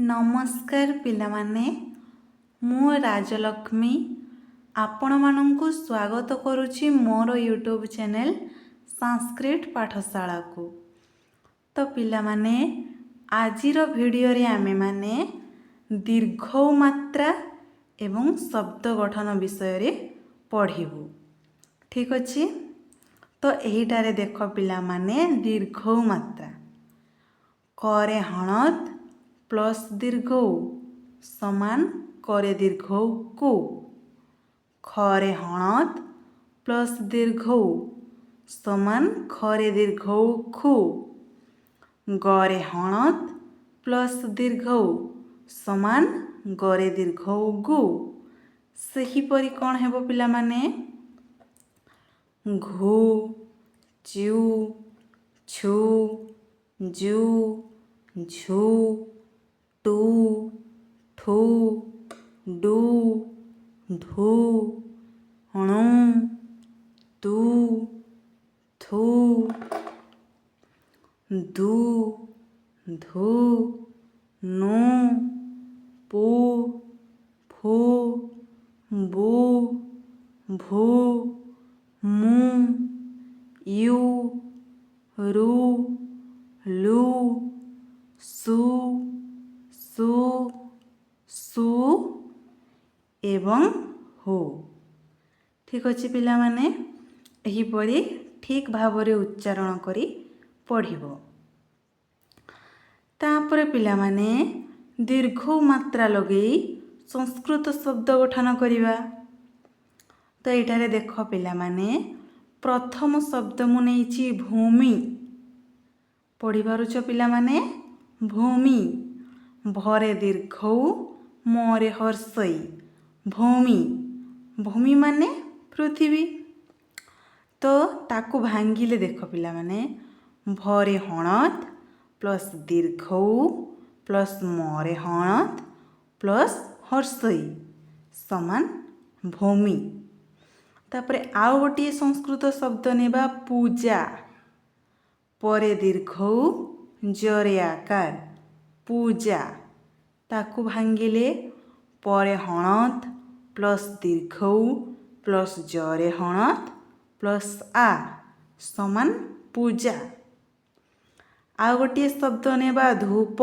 नमस्कार पिलामाने मु राजलक्ष्मी आपण मानंकु स्वागत करुछि मोर यूट्यूब चैनल संस्कृत पाठशाला को। तो पिलामाने आजिर वीडियो रे आमे माने दीर्घ मात्रा एवं शब्द गठन विषय रे पढ़िबु। ठीक अछि। तो एहिटारे देख पिलामाने दीर्घ मात्रा करे हणत प्लस दीर्घ समान करे दीर्घ को। खरे हणत प्लस दीर्घ समान खरे दीर्घ खु। गरे हणत प्लस दीर्घ समान गरे दीर्घ गु। सेहीपरि कौन हेबो पिला माने घु चु छु जु झु टू ठू डू धू णु तू थू दू धू नु पू फू बू भू मु यू रु लु सु सु सु एवं हो। ठीक अच्छे पिला माने एहीपरि ठीक भावरे उच्चारण करी पढ़िबो। तापर पिला माने दीर्घ मात्रा लगेई संस्कृत शब्द गठन करिबा। तो एठारे देख पिला माने प्रथम शब्द मु नेइछि भूमि। पढ़ि पारुछ पिला माने भूमि भरे दीर्घ मोरे हर्षई भूमि। भूमि माने पृथ्वी। तो ताकू भांगिले देख पिला माने भरे हणत प्लस दीर्घ प्लस मोरे हणत प्लस हर्षई समान भूमि। तापरे आउ गोटे संस्कृत शब्द नेबा पूजा। परे दीर्घ जरे आकार पूजा। ताकू भांगिले परे हणत प्लस दीर्घ प्लस जरे हणत प्लस आ समान पूजा। आ गोटे शब्द नेबा धूप।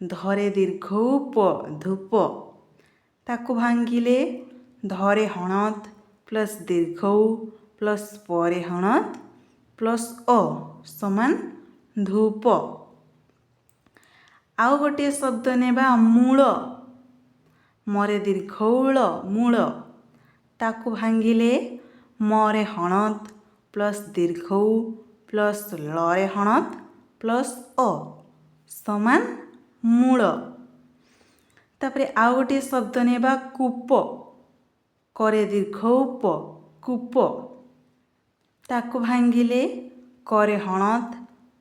धरे दीर्घ प धूप। ताकू भांगिले धरे हणत प्लस दीर्घ प्लस परे हणत प्लस अ समान धूप। आउ गोटे शब्द नेबा मूल। मरे दीर्घ ळ मूल। ताकू भांगिले मरे हणत प्लस दीर्घ प्लस लरे हणत प्लस अ समान मूल। तापरे आउ गोटे शब्द नेबा कूप। करे दीर्घ प कूप। ताकू भांगिले करे हणत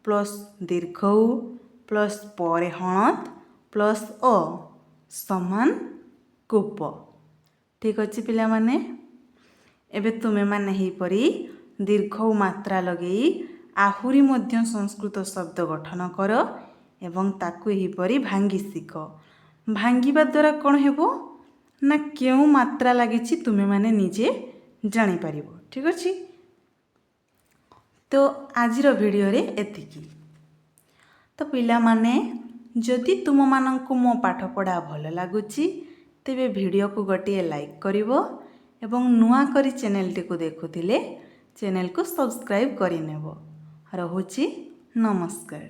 प्लस दीर्घ प्लस परे हणत प्लस अ समान कूप। ठीक अच्छे पिला माने एबे तुमे माने ही परी दीर्घ मात्रा लगेई आहुरी मध्य संस्कृत शब्द गठन कर एवं ताकू ही परी भांगी शिख। भांगिबा द्वारा कौन हेबो ना केउ मात्रा लागिछि तुमे माने निजे जानि परिबो। ठीक अछि। तो आजिर वीडियो रे एतिकी। तो पिला माने जदि तुम मानंकु मो पाठ पढ़ा भल लागुछि तेबे वीडियो को गोटे लाइक करिवो एवं नुआ करी चैनल टी को देखुथिले चैनल को सब्सक्राइब करि नेबो। रहुछि नमस्कार।